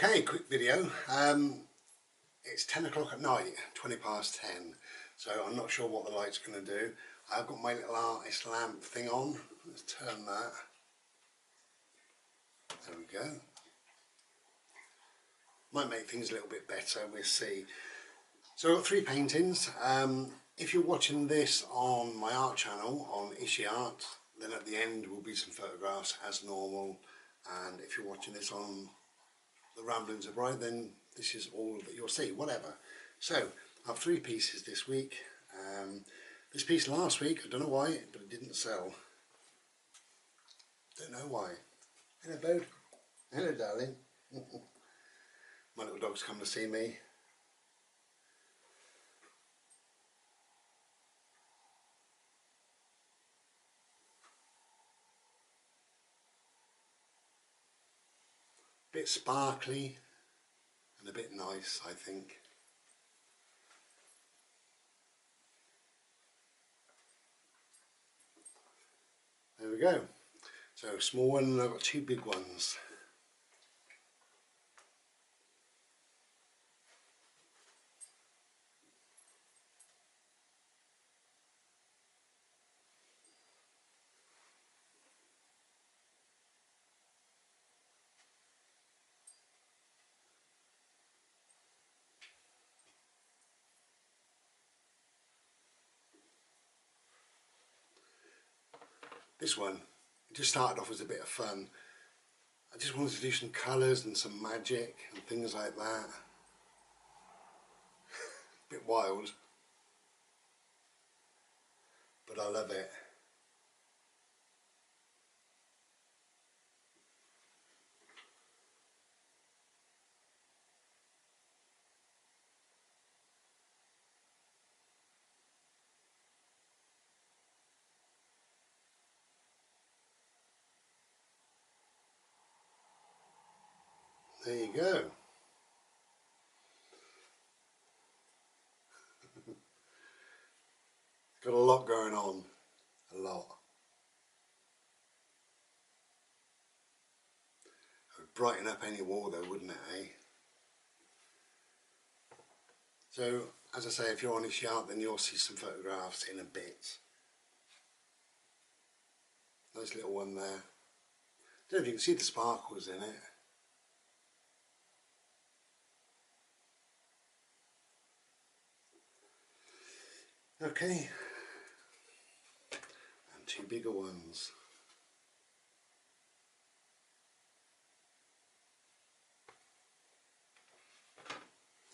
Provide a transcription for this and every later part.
Okay, quick video. It's 10 o'clock at night, 20 past 10, so I'm not sure what the light's going to do. I've got my little artist lamp thing on. Let's turn that. There we go. Might make things a little bit better, we'll see. So I've got three paintings. If you're watching this on my art channel on ISHI ART, then at the end will be some photographs as normal, and if you're watching this on the Ramblings of Bride, then this is all that you'll see, whatever. So I have three pieces this week. This piece last week, I don't know why, but it didn't sell. Don't know why. Hello, Bode. Hello, darling. My little dog's come to see me. Bit sparkly and a bit nice, I think. There we go. So small one, and I've got two big ones. This one, it just started off as a bit of fun. I just wanted to do some colours and some magic and things like that. Bit wild, but I love it. There you go. Got a lot going on, a lot. It would brighten up any wall though, wouldn't it, eh? So, as I say, if you're on ISHI ART, then you'll see some photographs in a bit. Nice little one there. Don't know if you can see the sparkles in it. Okay, and two bigger ones.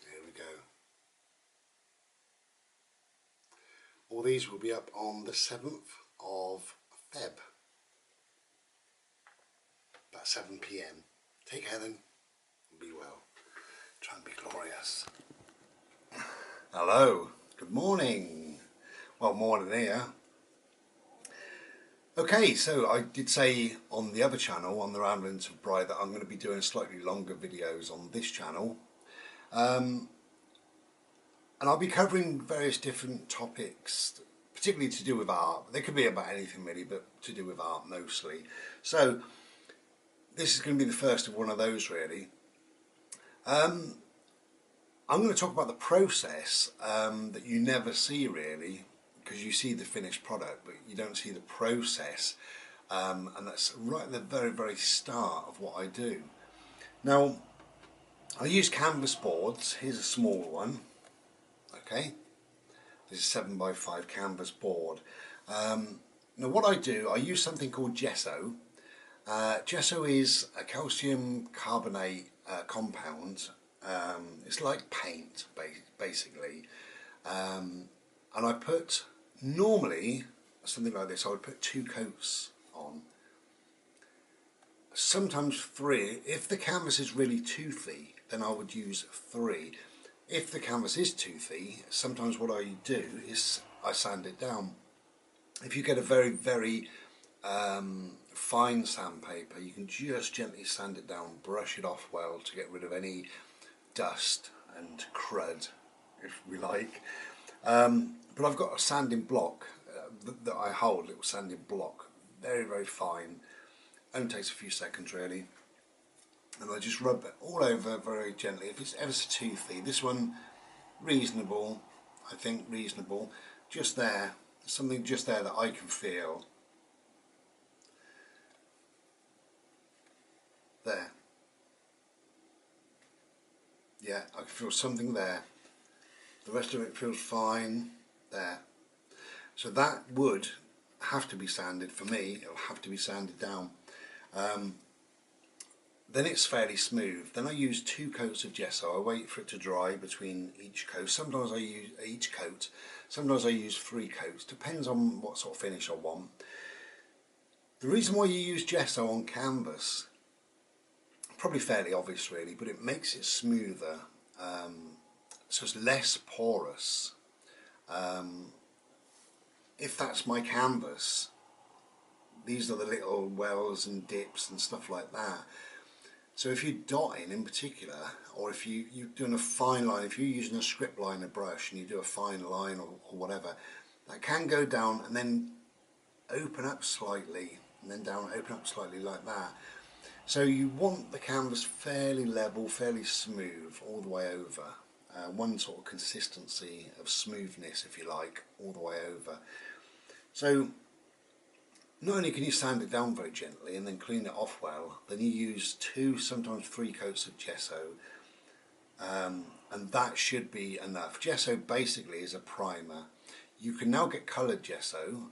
There we go. All these will be up on the 7th of Feb, about 7 PM. Take care then, and be well. Try and be glorious. Hello, good morning. Well, morning here. Okay, so I did say on the other channel, on the Ramblings of Bride, that I'm going to be doing slightly longer videos on this channel. And I'll be covering various different topics, particularly to do with art. They could be about anything really, but to do with art mostly. So this is going to be the first of one of those really. I'm going to talk about the process that you never see really, because you see the finished product but you don't see the process, and that's right at the very, very start of what I do. Now, I use canvas boards. Here's a small one. Okay, this is 7x5 canvas board. Now what I do, I use something called gesso. Gesso is a calcium carbonate compound. It's like paint basically, and I put, normally something like this I would put 2 coats on, sometimes 3. If the canvas is really toothy, then I would use 3. If the canvas is toothy, sometimes what I do is I sand it down. If you get a very, very fine sandpaper, you can just gently sand it down, brush it off well to get rid of any dust and crud, if we like. But I've got a sanding block that I hold, a little sanding block, very, very fine. Only takes a few seconds really. and I just rub it all over very gently. If it's ever so toothy, this one reasonable, I think reasonable, just there, something just there that I can feel. There, yeah, I can feel something there. The rest of it feels fine there. So that would have to be sanded. For me, it'll have to be sanded down. Then it's fairly smooth. Then I use 2 coats of gesso. I wait for it to dry between each coat. Sometimes I use each coat. Sometimes I use 3 coats. Depends on what sort of finish I want. The reason why you use gesso on canvas, probably fairly obvious really, but it makes it smoother. So it's less porous. If that's my canvas, these are the little wells and dips and stuff like that. So if you're dotting in particular, or if you're doing a fine line, if you're using a script liner brush and you do a fine line or whatever, that can go down and then open up slightly, and then down, open up slightly like that. So you want the canvas fairly level, fairly smooth all the way over. One sort of consistency of smoothness, if you like, all the way over. So not only can you sand it down very gently and then clean it off well, then you use 2, sometimes 3 coats of gesso, and that should be enough. Gesso basically is a primer. You can now get coloured gesso,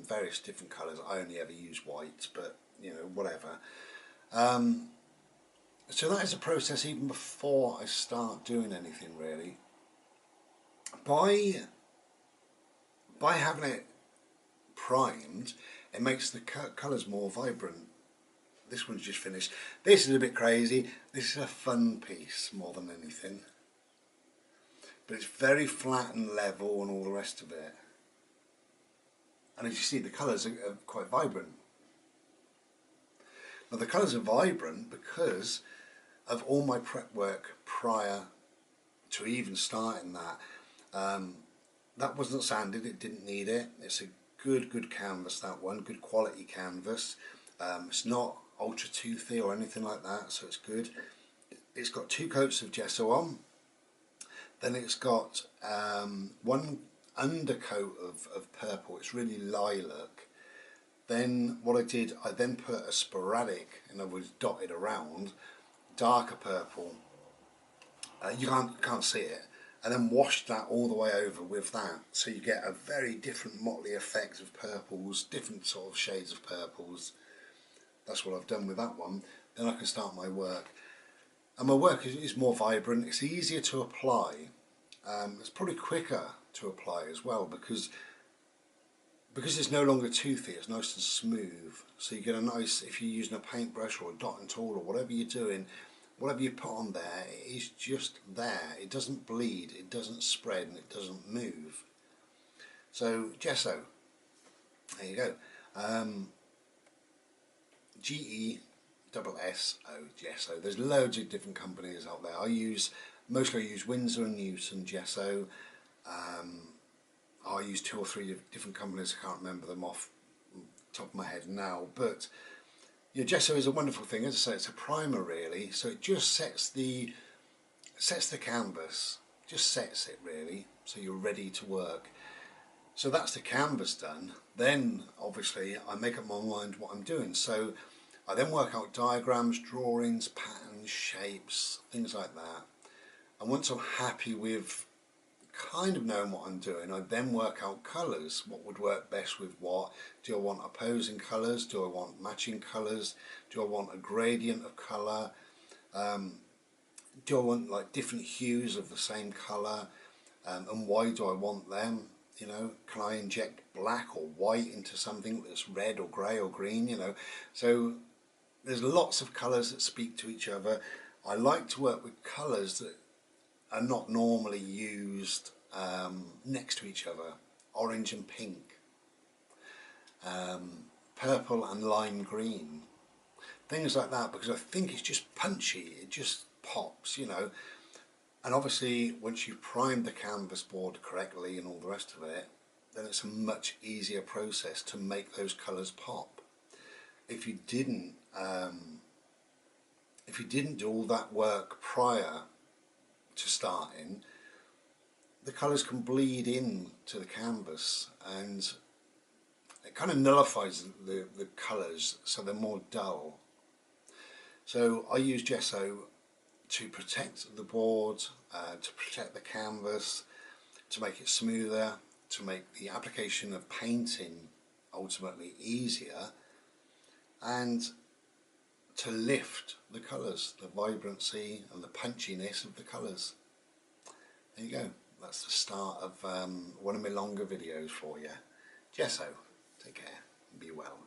various different colours. I only ever use white, but you know, whatever. So that is a process even before I start doing anything really. By having it primed, it makes the colours more vibrant. This one's just finished. This is a bit crazy. This is a fun piece more than anything. But it's very flat and level and all the rest of it. And as you see, the colours are quite vibrant. Now the colours are vibrant because of all my prep work prior to even starting that. That wasn't sanded, it didn't need it. It's a good canvas, that one, good quality canvas. It's not ultra toothy or anything like that, so it's good. It's got 2 coats of gesso on. Then it's got 1 undercoat of purple. It's really lilac. Then what I did, I then put a sporadic, in other words dotted around, darker purple. You can't see it. And then washed that all the way over with that, so you get a very different motley effect of purples, different sort of shades of purples. That's what I've done with that one. Then I can start my work, and my work is more vibrant. It's easier to apply. It's probably quicker to apply as well because it's no longer toothy. It's nice and smooth. So you get a nice, if you're using a paintbrush or a dotting tool or whatever you're doing, whatever you put on there, it is just there. It doesn't bleed, it doesn't spread, and it doesn't move. So gesso, there you go. Gesso, gesso. There's loads of different companies out there. Mostly I use Winsor and Newton gesso. I use 2 or 3 different companies. I can't remember them off the top of my head now, but yeah, gesso is a wonderful thing. As I say, it's a primer really, so it just sets the canvas, just sets it really, so you're ready to work. So that's the canvas done. Then obviously I make up my mind what I'm doing. So I then work out diagrams, drawings, patterns, shapes, things like that. And once I'm happy with kind of knowing what I'm doing, I then work out colours, what would work best with what. Do I want opposing colours? Do I want matching colours? Do I want a gradient of colour? Do I want like different hues of the same colour? And why do I want them? You know, can I inject black or white into something that's red or grey or green? You know, so there's lots of colours that speak to each other. I like to work with colours that are not normally used next to each other. Orange and pink, purple and lime green, things like that, because I think it's just punchy, it just pops, you know. And obviously once you've primed the canvas board correctly and all the rest of it, then it's a much easier process to make those colours pop. If you didn't if you didn't do all that work prior to starting, the colours can bleed in to the canvas and it kind of nullifies the colours, so they're more dull. So I use gesso to protect the board, to protect the canvas, to make it smoother, to make the application of painting ultimately easier, and to lift the colours, the vibrancy and the punchiness of the colours. There you go, that's the start of one of my longer videos for you. Gesso, take care and be well.